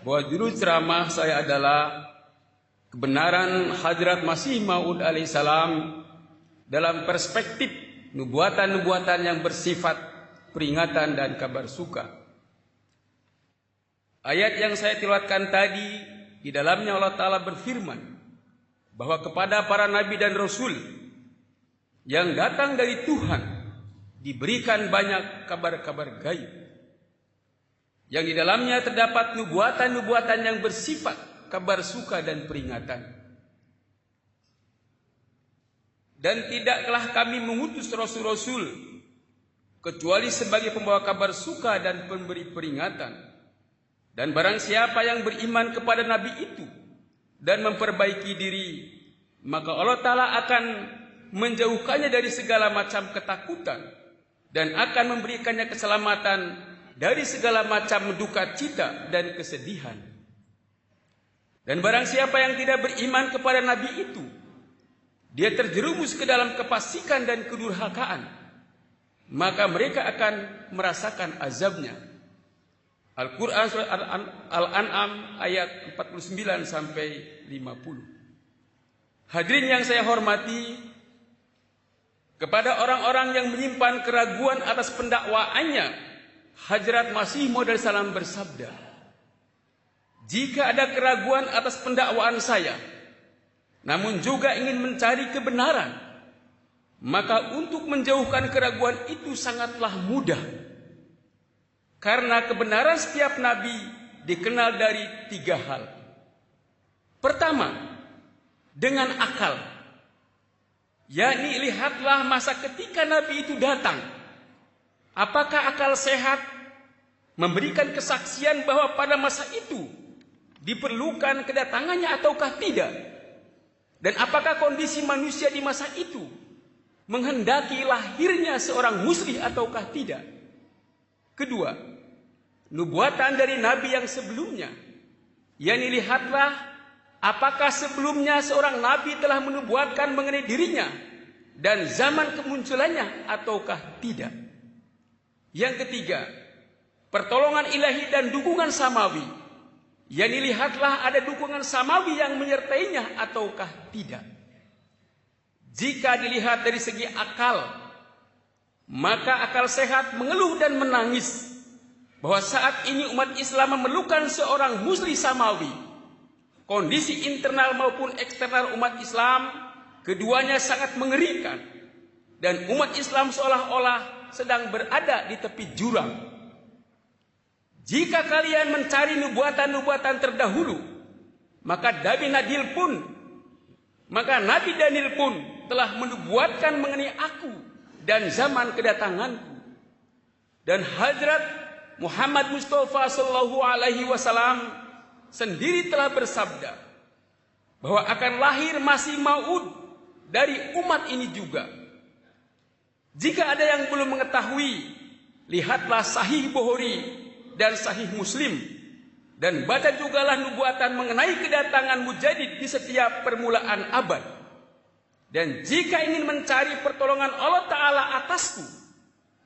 bahwa judul ceramah saya adalah kebenaran Hadrat Masih Maud alaihissalam dalam perspektif nubuatan-nubuatan yang bersifat peringatan dan kabar suka. Ayat yang saya tilawatkan tadi, di dalamnya Allah Ta'ala berfirman bahwa kepada para nabi dan rasul yang datang dari Tuhan diberikan banyak kabar-kabar gaib, yang di dalamnya terdapat nubuatan-nubuatan yang bersifat kabar suka dan peringatan. Dan tidaklah kami mengutus rasul-rasul kecuali sebagai pembawa kabar suka dan pemberi peringatan. Dan barang siapa yang beriman kepada nabi itu dan memperbaiki diri, maka Allah Ta'ala akan menjauhkannya dari segala macam ketakutan dan akan memberikannya keselamatan dari segala macam duka cita dan kesedihan. Dan barang siapa yang tidak beriman kepada nabi itu, dia terjerumus ke dalam kefasikan dan kedurhakaan, maka mereka akan merasakan azabnya. Al-Quran Surat Al-An'am ayat 49 sampai 50. Hadirin yang saya hormati, kepada orang-orang yang menyimpan keraguan atas pendakwaannya, Hadrat Masih Maud alaihissalam bersabda, jika ada keraguan atas pendakwaan saya, namun juga ingin mencari kebenaran, maka untuk menjauhkan keraguan itu sangatlah mudah. Karena kebenaran setiap nabi dikenal dari 3 hal. Pertama, dengan akal. Yakni lihatlah masa ketika nabi itu datang. Apakah akal sehat memberikan kesaksian bahwa pada masa itu diperlukan kedatangannya ataukah tidak? Dan apakah kondisi manusia di masa itu menghendaki lahirnya seorang muslim ataukah tidak? Kedua, nubuatan dari nabi yang sebelumnya. Yani lihatlah apakah sebelumnya seorang nabi telah menubuatkan mengenai dirinya dan zaman kemunculannya ataukah tidak. Yang ketiga, pertolongan ilahi dan dukungan samawi. Yani lihatlah ada dukungan samawi yang menyertainya ataukah tidak. Jika dilihat dari segi akal, maka akal sehat mengeluh dan menangis bahwa saat ini umat Islam memerlukan seorang musli samawi. Kondisi internal maupun eksternal umat Islam, keduanya sangat mengerikan. Dan umat Islam seolah-olah sedang berada di tepi jurang. Jika kalian mencari nubuatan-nubuatan terdahulu, maka Nabi Daniel pun telah menubuatkan mengenai aku dan zaman kedatanganku. Dan Hadrat Muhammad Mustafa sallallahu alaihi wasallam sendiri telah bersabda bahwa akan lahir Masih Maud dari umat ini juga. Jika ada yang belum mengetahui, lihatlah Sahih Bukhari dan Sahih Muslim, dan baca jugalah nubuatan mengenai kedatangan Mujaddid di setiap permulaan abad. Dan jika ingin mencari pertolongan Allah Ta'ala atasku,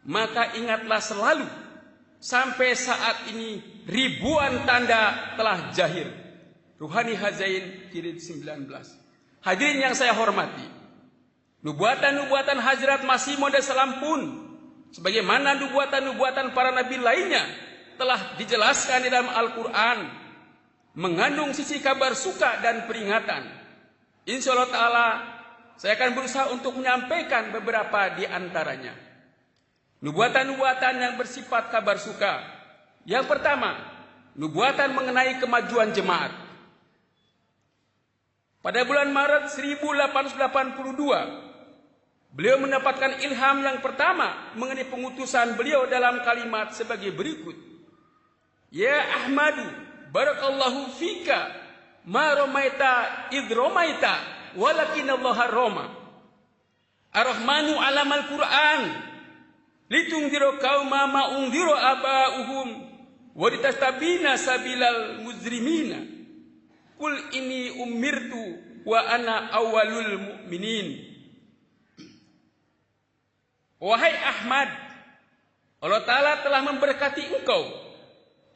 maka ingatlah selalu, sampai saat ini ribuan tanda telah jahir. Ruhani Hazain jilid 19. Hadirin yang saya hormati, nubuatan-nubuatan Hadrat Masih Maud alaihissalam pun sebagaimana nubuatan-nubuatan para nabi lainnya telah dijelaskan di dalam Al-Quran, mengandung sisi kabar suka dan peringatan. Insya Allah Ta'ala saya akan berusaha untuk menyampaikan beberapa di antaranya. Nubuatan-nubuatan yang bersifat kabar suka. Yang pertama, nubuatan mengenai kemajuan jemaat. Pada bulan Maret 1882, beliau mendapatkan ilham yang pertama mengenai pengutusan beliau dalam kalimat sebagai berikut. Ya Ahmadu, barakallahu fika, ma romaita id romaita, walakinallaha roma. Ar-Rahmanu alamal Qur'an, litungdiro qauma ma ungdiro aba'uhum, wa litastabina sabilal mujrimina. Qul ini umirtu wa ana awwalul mu'minin. Wahai Ahmad, Allah Ta'ala telah memberkati engkau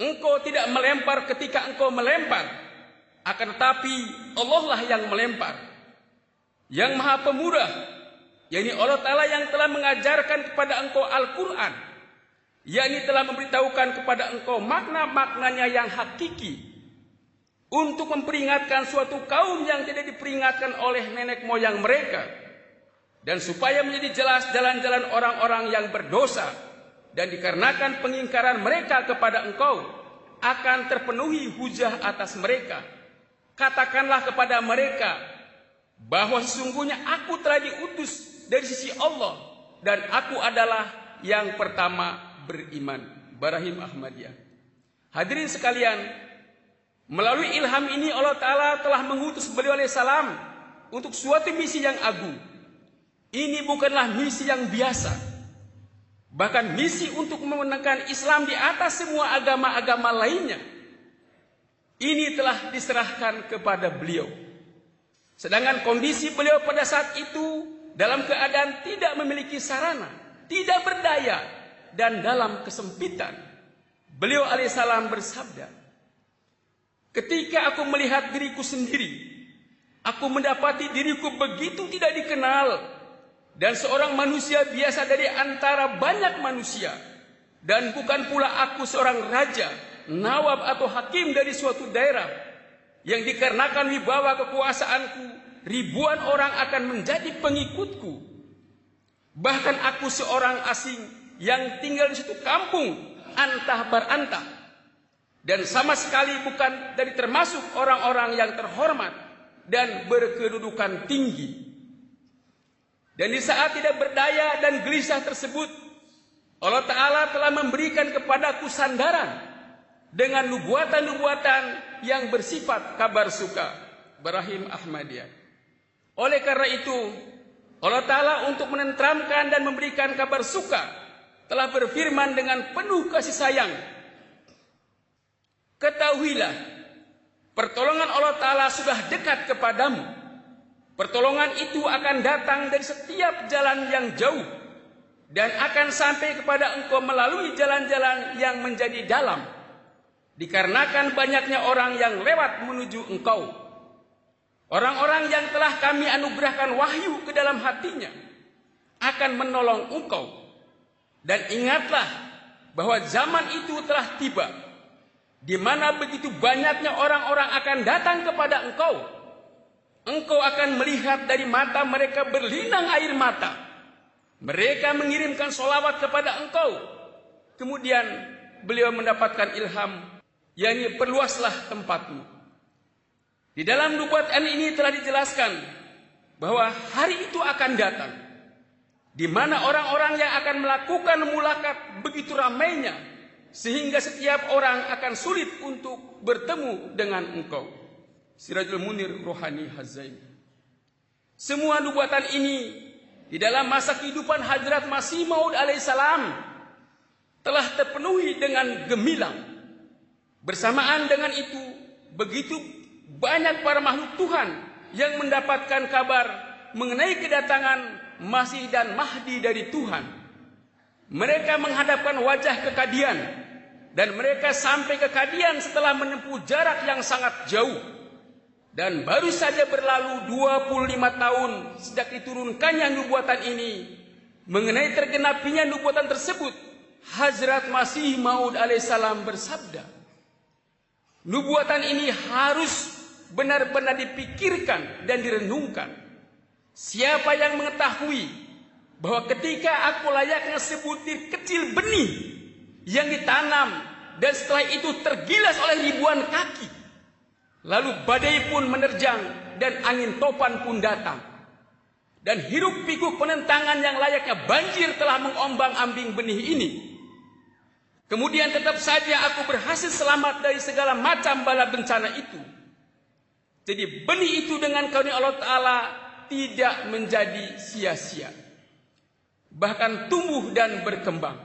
Engkau tidak melempar ketika engkau melempar, akan tetapi Allah lah yang melempar. Yang Maha Pemurah, yakni Allah Ta'ala yang telah mengajarkan kepada engkau Al-Quran, yakni telah memberitahukan kepada engkau makna-maknanya yang hakiki, untuk memperingatkan suatu kaum yang tidak diperingatkan oleh nenek moyang mereka, dan supaya menjadi jelas jalan-jalan orang-orang yang berdosa, dan dikarenakan pengingkaran mereka kepada engkau akan terpenuhi hujah atas mereka. Katakanlah kepada mereka bahwa sesungguhnya aku telah diutus dari sisi Allah, dan aku adalah yang pertama beriman. Barahim Ahmadiyah. Hadirin sekalian, melalui ilham ini Allah Ta'ala telah mengutus beliau alaihissalam untuk suatu misi yang agung. Ini bukanlah misi yang biasa, bahkan misi untuk memenangkan Islam di atas semua agama-agama lainnya. Ini telah diserahkan kepada beliau. Sedangkan kondisi beliau pada saat itu dalam keadaan tidak memiliki sarana, tidak berdaya, dan dalam kesempitan. Beliau alaihissalam bersabda, ketika aku melihat diriku sendiri, aku mendapati diriku begitu tidak dikenal, dan seorang manusia biasa dari antara banyak manusia, dan bukan pula aku seorang raja, nawab atau hakim dari suatu daerah, yang dikarenakan wibawa kekuasaanku, ribuan orang akan menjadi pengikutku. Bahkan aku seorang asing yang tinggal di suatu kampung antah berantah, dan sama sekali bukan dari termasuk orang-orang yang terhormat dan berkedudukan tinggi. Dan di saat tidak berdaya dan gelisah tersebut, Allah Ta'ala telah memberikan kepadaku sandaran dengan nubuatan-nubuatan yang bersifat kabar suka. Barahim Ahmadiyah. Oleh karena itu, Allah Ta'ala untuk menenteramkan dan memberikan kabar suka telah berfirman dengan penuh kasih sayang, ketahuilah, pertolongan Allah Ta'ala sudah dekat kepadamu. Pertolongan itu akan datang dari setiap jalan yang jauh, dan akan sampai kepada engkau melalui jalan-jalan yang menjadi dalam, dikarenakan banyaknya orang yang lewat menuju engkau. Orang-orang yang telah kami anugerahkan wahyu ke dalam hatinya akan menolong engkau. Dan ingatlah bahwa zaman itu telah tiba, di mana begitu banyaknya orang-orang akan datang kepada engkau. Engkau akan melihat dari mata mereka berlinang air mata. Mereka mengirimkan sholawat kepada engkau. Kemudian beliau mendapatkan ilham, yakni perluaslah tempatmu. Di dalam nubuatan ini telah dijelaskan bahwa hari itu akan datang, di mana orang-orang yang akan melakukan mulakat begitu ramainya, sehingga setiap orang akan sulit untuk bertemu dengan engkau. Sirajul Munir Rohani Hazain. Semua nubuatan ini di dalam masa kehidupan Hadrat Masih Maud alaihissalam telah terpenuhi dengan gemilang. Bersamaan dengan itu, begitu banyak para makhluk Tuhan yang mendapatkan kabar mengenai kedatangan Masih dan Mahdi dari Tuhan. Mereka menghadapkan wajah kekadian, dan mereka sampai ke kadian setelah menempuh jarak yang sangat jauh. Dan baru saja berlalu 25 tahun sejak diturunkannya nubuatan ini. Mengenai tergenapinya nubuatan tersebut, Hazrat Masih Maud alaihissalam bersabda, nubuatan ini harus benar-benar dipikirkan dan direnungkan. Siapa yang mengetahui bahwa ketika aku layaknya sebutir kecil benih yang ditanam, dan setelah itu tergilas oleh ribuan kaki, lalu badai pun menerjang dan angin topan pun datang, dan hiruk pikuk penentangan yang layaknya banjir telah mengombang-ambing benih ini, kemudian tetap saja aku berhasil selamat dari segala macam bala bencana itu. Jadi benih itu dengan karunia Allah Ta'ala tidak menjadi sia-sia, bahkan tumbuh dan berkembang,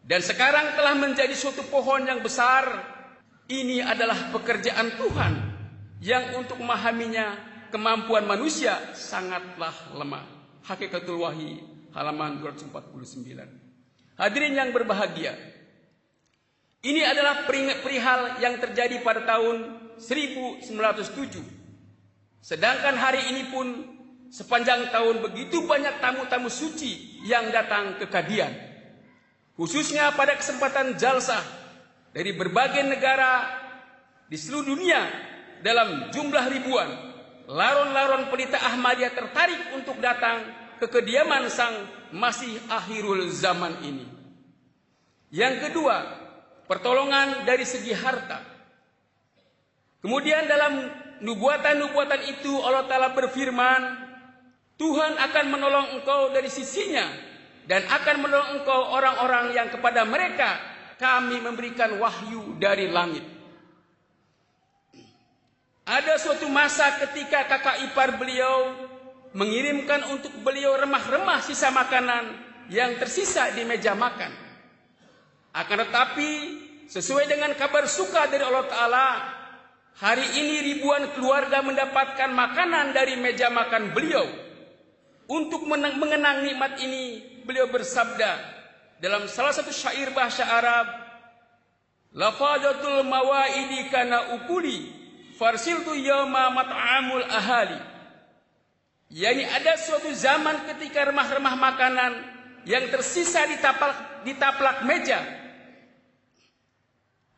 dan sekarang telah menjadi suatu pohon yang besar. Ini adalah pekerjaan Tuhan yang untuk memahaminya kemampuan manusia sangatlah lemah. Hakikatul Wahyi halaman 249. Hadirin yang berbahagia, Ini adalah perihal yang terjadi pada tahun 1907. Sedangkan hari ini pun sepanjang tahun begitu banyak tamu-tamu suci yang datang ke Kadian. Khususnya pada kesempatan jalsah dari berbagai negara di seluruh dunia dalam jumlah ribuan. Laron-laron pelita Ahmadiyah tertarik untuk datang ke kediaman sang Masih akhirul zaman ini. Yang kedua, pertolongan dari segi harta. Kemudian dalam nubuatan-nubuatan itu Allah Ta'ala berfirman, Tuhan akan menolong engkau dari sisinya dan akan menolong engkau orang-orang yang kepada mereka kami memberikan wahyu dari langit. Ada suatu masa ketika kakak ipar beliau mengirimkan untuk beliau remah-remah sisa makanan yang tersisa di meja makan. Akan tetapi sesuai dengan kabar suka dari Allah Ta'ala, hari ini ribuan keluarga mendapatkan makanan dari meja makan beliau. Untuk mengenang nikmat ini, beliau bersabda dalam salah satu syair bahasa Arab, Lafadatul mawaidi kana ukuli, farsiltu yawma mat'amul ahali. Yani ada suatu zaman ketika remah-remah makanan yang tersisa di taplak meja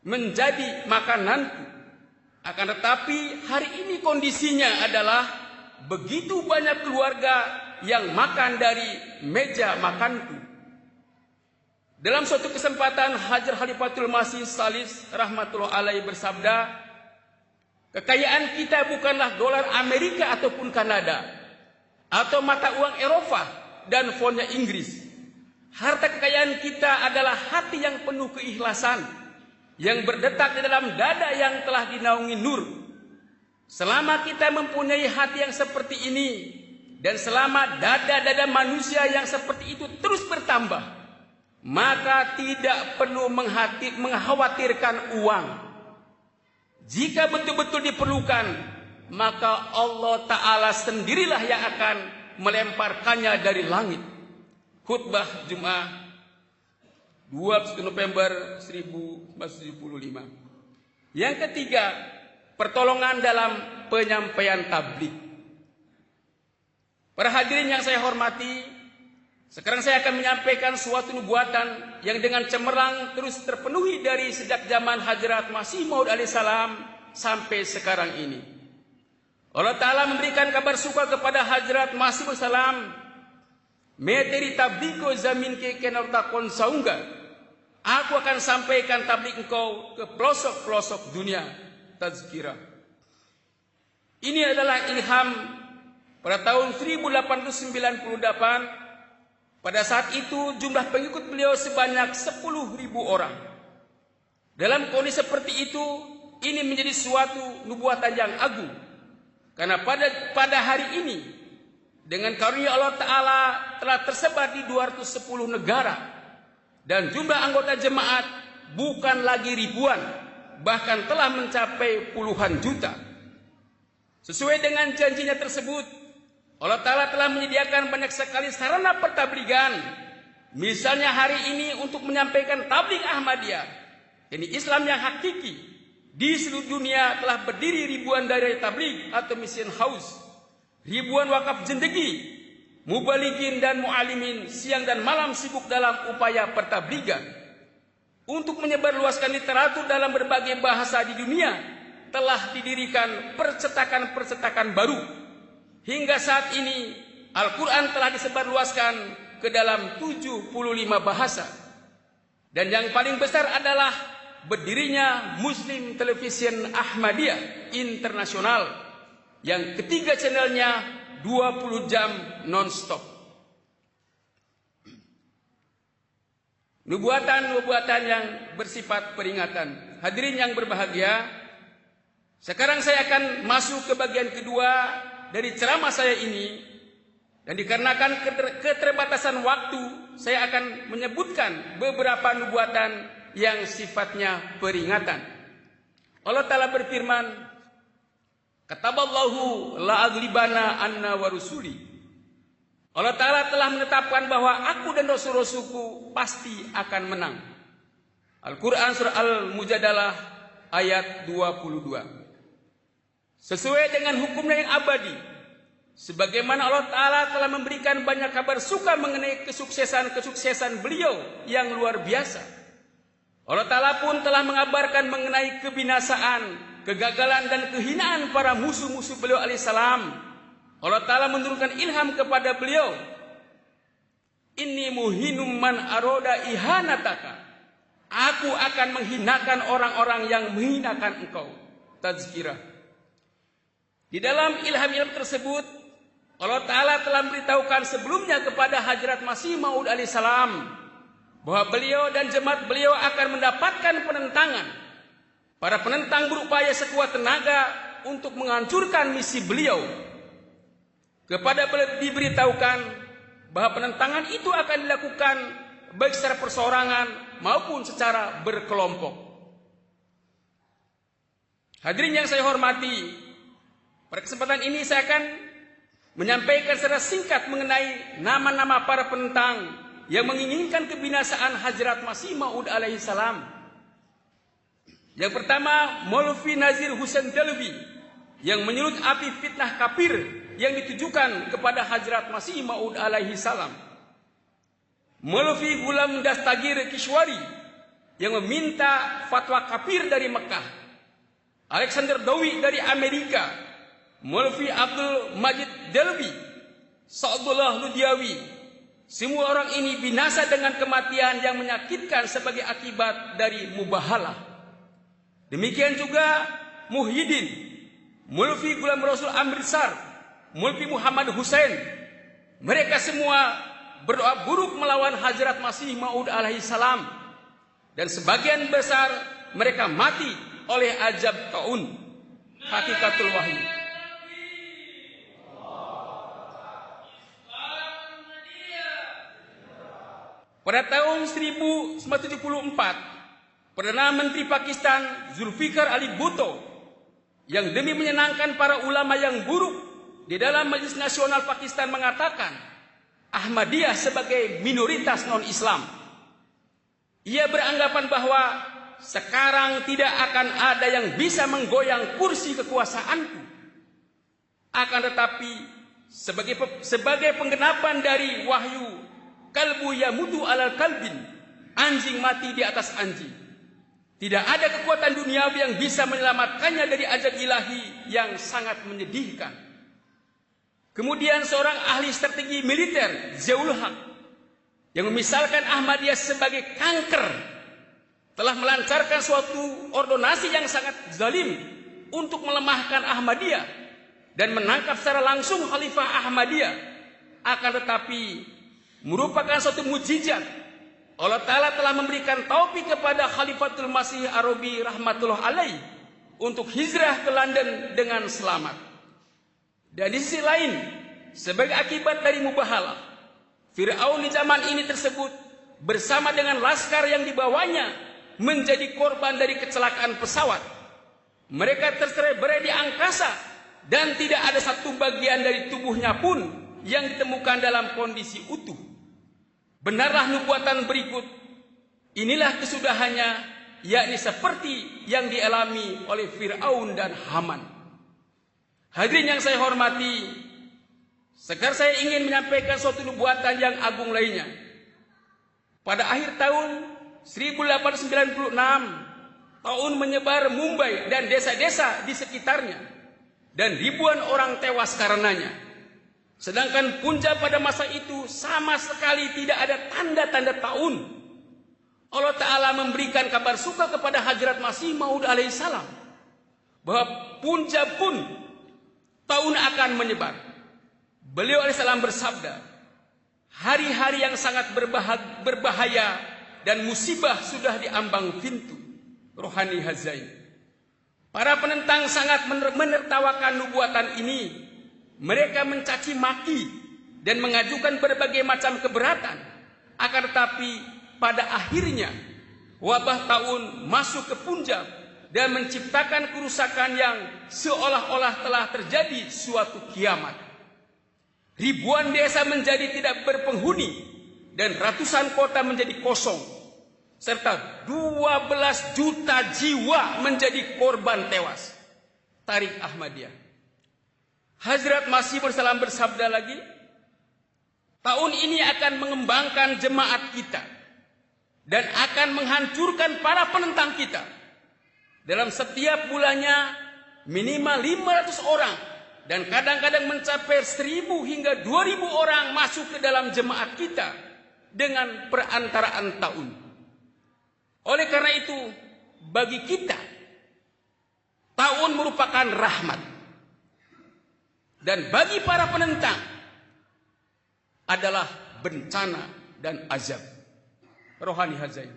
menjadi makananku. Akan tetapi hari ini kondisinya adalah begitu banyak keluarga yang makan dari meja makanku. Dalam suatu kesempatan Hajar Khalifatul Masih Salis rahmatullah alaihi bersabda, kekayaan kita bukanlah dolar Amerika ataupun Kanada atau mata uang Eropa dan fonnya Inggris. Harta kekayaan kita adalah hati yang penuh keikhlasan, yang berdetak di dalam dada yang telah dinaungi nur. Selama kita mempunyai hati yang seperti ini, dan selama dada-dada manusia yang seperti itu terus bertambah, maka tidak perlu mengkhawatirkan uang. Jika betul-betul diperlukan, maka Allah Ta'ala sendirilah yang akan melemparkannya dari langit. Khutbah Jumat 21 November 1975. Yang ketiga, pertolongan dalam penyampaian tabligh. Para hadirin yang saya hormati, sekarang saya akan menyampaikan suatu nubuatan yang dengan cemerlang terus terpenuhi dari sejak zaman Hadrat Masih Maud alaihissalam sampai sekarang ini. Allah Ta'ala memberikan kabar suka kepada Hadrat Masih Maud alaihissalam, Meteri tabliko zamin ke kenartakon saungga. Aku akan sampaikan tabligh engkau ke pelosok-pelosok dunia. Tazkirah. Ini adalah ilham pada tahun 1898. Pada saat itu jumlah pengikut beliau sebanyak 10.000 orang. Dalam kondisi seperti itu, ini menjadi suatu nubuatan yang agung. Karena pada hari ini, dengan karunia Allah Ta'ala telah tersebar di 210 negara. Dan jumlah anggota jemaat bukan lagi ribuan, bahkan telah mencapai puluhan juta. Sesuai dengan janjinya tersebut, Allah Ta'ala telah menyediakan banyak sekali sarana pertabligan. Misalnya hari ini untuk menyampaikan tabligh Ahmadiyah, ini Islam yang hakiki. Di seluruh dunia telah berdiri ribuan daerah tabligh atau mission house. Ribuan wakaf jendegi, mubalighin dan mu'alimin siang dan malam sibuk dalam upaya pertabligan. Untuk menyebarluaskan literatur dalam berbagai bahasa di dunia, telah didirikan percetakan-percetakan baru. Hingga saat ini, Al-Quran telah disebarluaskan ke dalam 75 bahasa. Dan yang paling besar adalah berdirinya Muslim Television Ahmadiyah Internasional, yang ketiga channelnya 20 jam non-stop. Nubuatan-nubuatan yang bersifat peringatan. Hadirin yang berbahagia, sekarang saya akan masuk ke bagian kedua dari ceramah saya ini. Dan dikarenakan keterbatasan waktu, saya akan menyebutkan beberapa nubuatan yang sifatnya peringatan. Allah Ta'ala berfirman, Kataballahu la'aglibana anna wa rusuli. Allah Ta'ala telah menetapkan bahwa aku dan Rasul-Rasulku pasti akan menang. Al-Quran surah Al-Mujadalah ayat 22. Sesuai dengan hukumnya yang abadi, sebagaimana Allah Ta'ala telah memberikan banyak kabar suka mengenai kesuksesan beliau yang luar biasa. Allah Ta'ala pun telah mengabarkan mengenai kebinasaan, kegagalan dan kehinaan para musuh-musuh beliau alaihissalam. Allah Ta'ala menurunkan ilham kepada beliau, Inni muhinum man aroda ihanataka. Aku akan menghinakan orang-orang yang menghinakan engkau. Tazkirah. Di dalam ilham-ilham tersebut, Allah Ta'ala telah memberitahukan sebelumnya kepada Hadrat Masih Maud alaihissalam bahwa beliau dan jemaat beliau akan mendapatkan penentangan. Para penentang berupaya sekuat tenaga untuk menghancurkan misi beliau. Kepada beliau diberitahukan bahwa penentangan itu akan dilakukan baik secara perseorangan maupun secara berkelompok. Hadirin yang saya hormati, pada kesempatan ini saya akan menyampaikan secara singkat mengenai nama-nama para penentang yang menginginkan kebinasaan Hadrat Masih Maud alaihissalam. Yang pertama, Maulvi Nazir Husain Dalwi yang menyulut api fitnah kafir yang ditujukan kepada Hadrat Masih Maud alaihissalam. Maulvi Gulam Dastagir Kishwari yang meminta fatwa kafir dari Mekah. Alexander Dowie dari Amerika. Maulvi Abdul Majid Dalwi, Sa'dullah Ludiawi. Semua orang ini binasa dengan kematian yang menyakitkan sebagai akibat dari mubahalah. Demikian juga Muhyiddin, Maulvi Gulam Rasul Amritsar, Maulvi Muhammad Hussein. Mereka semua berdoa buruk melawan Hadrat Masih Maud alaihissalam. Dan sebagian besar mereka mati oleh ajab taun, hakikatul wahyu. Pada tahun 1974, Perdana Menteri Pakistan Zulfikar Ali Bhutto yang demi menyenangkan para ulama yang buruk di dalam Majelis Nasional Pakistan mengatakan Ahmadiyah sebagai minoritas non-Islam. Ia beranggapan bahwa sekarang tidak akan ada yang bisa menggoyang kursi kekuasaanku. Akan tetapi sebagai penggenapan dari wahyu kalbu yamutu alal kalbin, anjing mati di atas anjing. Tidak ada kekuatan duniawi yang bisa menyelamatkannya dari ajab ilahi yang sangat menyedihkan. Kemudian seorang ahli strategi militer, Ziaul Haq, yang memisalkan Ahmadiyah sebagai kanker, telah melancarkan suatu ordonasi yang sangat zalim untuk melemahkan Ahmadiyah dan menangkap secara langsung Khalifah Ahmadiyah. Akan tetapi merupakan suatu mukjizat. Allah Ta'ala telah memberikan taufik kepada Khalifatul Masih Arabi rahmatullah alaih untuk hijrah ke London dengan selamat. Dan di sisi lain, sebagai akibat dari mubahalah, Fir'aun di zaman ini tersebut bersama dengan laskar yang dibawanya menjadi korban dari kecelakaan pesawat. Mereka tercerai-berai di angkasa dan tidak ada satu bagian dari tubuhnya pun yang ditemukan dalam kondisi utuh. Benarlah nubuatan berikut, inilah kesudahannya, yakni seperti yang dialami oleh Fir'aun dan Haman. Hadirin yang saya hormati, sekarang saya ingin menyampaikan suatu nubuatan yang agung lainnya. Pada akhir tahun 1896, taun menyebar Mumbai dan desa-desa di sekitarnya, dan ribuan orang tewas karenanya. Sedangkan Punjab pada masa itu sama sekali tidak ada tanda-tanda taun. Allah Ta'ala memberikan kabar suka kepada Hadrat Masih Maud alaihissalam bahwa Punjab pun taun akan menyebar. Beliau alaihissalam bersabda, hari-hari yang sangat berbahaya dan musibah sudah diambang pintu. Rohani Hazain. Para penentang sangat menertawakan nubuatan ini. Mereka mencaci maki dan mengajukan berbagai macam keberatan. Akan tetapi pada akhirnya wabah taun masuk ke Punjab dan menciptakan kerusakan yang seolah-olah telah terjadi suatu kiamat. Ribuan desa menjadi tidak berpenghuni dan ratusan kota menjadi kosong. serta 12 juta jiwa menjadi korban tewas. Tarik Ahmadiyah. Hazrat Masih Maud bersabda lagi, tahun ini akan mengembangkan jemaat kita dan akan menghancurkan para penentang kita. Dalam setiap bulannya minimal 500 orang dan kadang-kadang mencapai 1.000 hingga 2.000 orang masuk ke dalam jemaat kita dengan perantaraan tahun. Oleh karena itu, bagi kita, tahun merupakan rahmat. Dan bagi para penentang, adalah bencana dan azab. Rohani Hazain.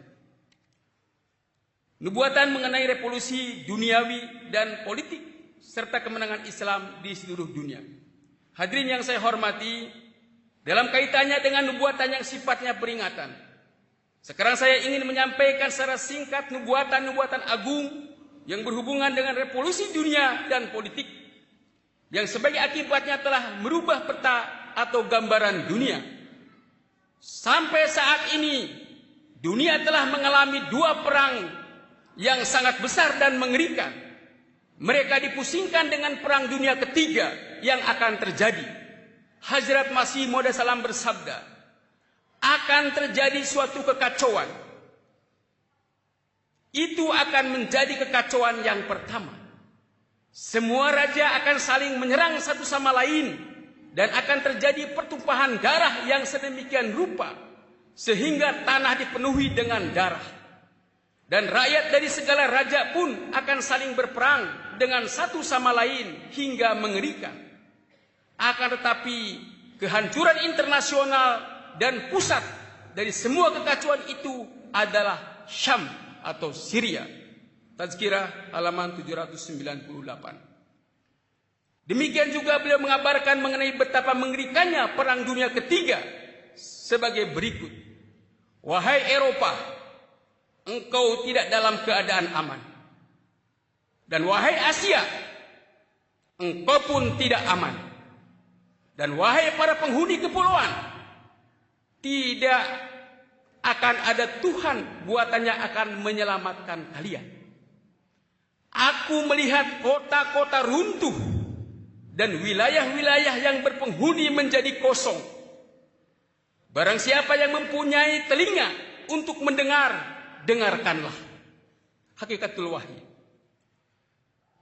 Nubuatan mengenai revolusi duniawi dan politik, serta kemenangan Islam di seluruh dunia. Hadirin yang saya hormati, dalam kaitannya dengan nubuatan yang sifatnya peringatan, sekarang saya ingin menyampaikan secara singkat nubuatan-nubuatan agung yang berhubungan dengan revolusi dunia dan politik, yang sebagai akibatnya telah merubah peta atau gambaran dunia. Sampai saat ini, dunia telah mengalami 2 perang yang sangat besar dan mengerikan. Mereka dipusingkan dengan perang dunia ketiga yang akan terjadi. Hazrat Masih Maud bersabda, akan terjadi suatu kekacauan. Itu akan menjadi kekacauan yang pertama. Semua raja akan saling menyerang satu sama lain dan akan terjadi pertumpahan darah yang sedemikian rupa sehingga tanah dipenuhi dengan darah. Dan rakyat dari segala raja pun akan saling berperang dengan satu sama lain hingga mengerikan. Akan tetapi kehancuran internasional dan pusat dari semua kekacauan itu adalah Syam atau Syria. Tazkirah halaman 798. Demikian juga beliau mengabarkan mengenai betapa mengerikannya perang dunia ketiga sebagai berikut. Wahai Eropa, engkau tidak dalam keadaan aman. Dan wahai Asia, engkau pun tidak aman. Dan wahai para penghuni kepulauan, tidak akan ada Tuhan buatannya akan menyelamatkan kalian. Aku melihat kota-kota runtuh dan wilayah-wilayah yang berpenghuni menjadi kosong. Barang siapa yang mempunyai telinga untuk mendengar, dengarkanlah. Hakikatul Wahyi.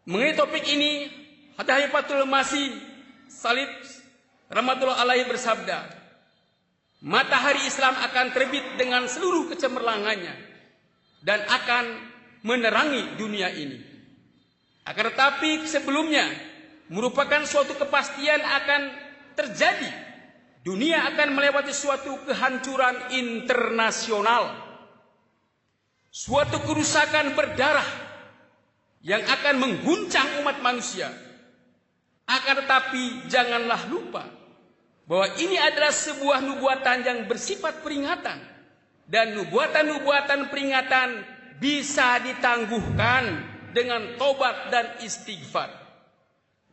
Mengenai topik ini, Hadihatul Masih Salib rahmatullah alaihi bersabda, matahari Islam akan terbit dengan seluruh kecemerlangannya dan akan menerangi dunia ini. Akan tetapi sebelumnya merupakan suatu kepastian akan terjadi. Dunia akan melewati suatu kehancuran internasional. Suatu kerusakan berdarah yang akan mengguncang umat manusia. Akan tetapi janganlah lupa bahwa ini adalah sebuah nubuatan yang bersifat peringatan. Dan nubuatan-nubuatan peringatan bisa ditangguhkan dengan tobat dan istighfar.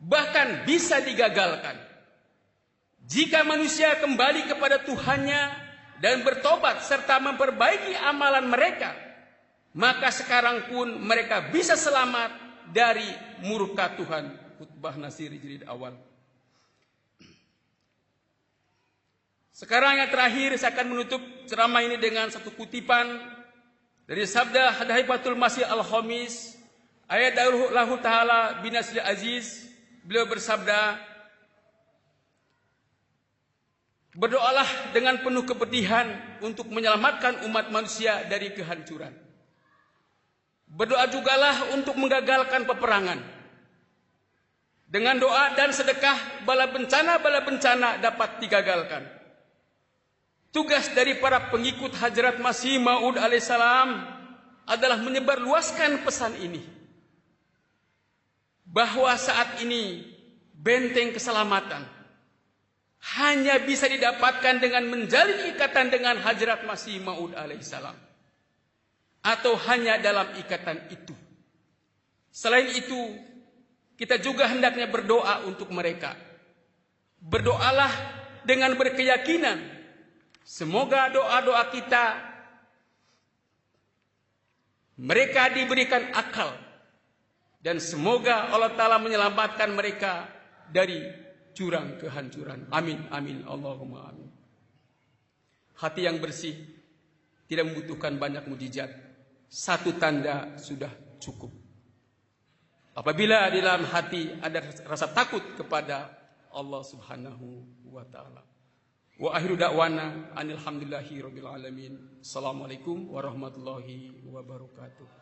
Bahkan bisa digagalkan. Jika manusia kembali kepada Tuhannya dan bertobat serta memperbaiki amalan mereka, maka sekarang pun mereka bisa selamat dari murka Tuhan. Khutbah Nasir jilid awal. Sekarang yang terakhir saya akan menutup ceramah ini dengan satu kutipan dari sabda Hadihatul Masih Al-Khamis, ayat Allah Ta'ala binasri aziz. Beliau bersabda, berdoalah dengan penuh kepedihan untuk menyelamatkan umat manusia dari kehancuran. Berdoa jugalah untuk menggagalkan peperangan. Dengan doa dan sedekah bala bencana dapat digagalkan. Tugas dari para pengikut Hazrat Masih Maud alaihissalam adalah menyebarluaskan pesan ini. Bahwa saat ini benteng keselamatan hanya bisa didapatkan dengan menjalin ikatan dengan Hazrat Masih Maud alaihissalam. Atau hanya dalam ikatan itu. Selain itu, kita juga hendaknya berdoa untuk mereka. Berdoalah dengan berkeyakinan. Semoga doa-doa kita Mereka diberikan akal. Dan semoga Allah Ta'ala menyelamatkan mereka dari jurang kehancuran. Amin, amin, Allahumma amin. Hati yang bersih tidak membutuhkan banyak mukjizat. Satu tanda sudah cukup. Apabila di dalam hati ada rasa takut kepada Allah Subhanahu wa Ta'ala. Wa akhiru da'wana anil hamdulillahi rabbil alamin. Assalamualaikum warahmatullahi wabarakatuh.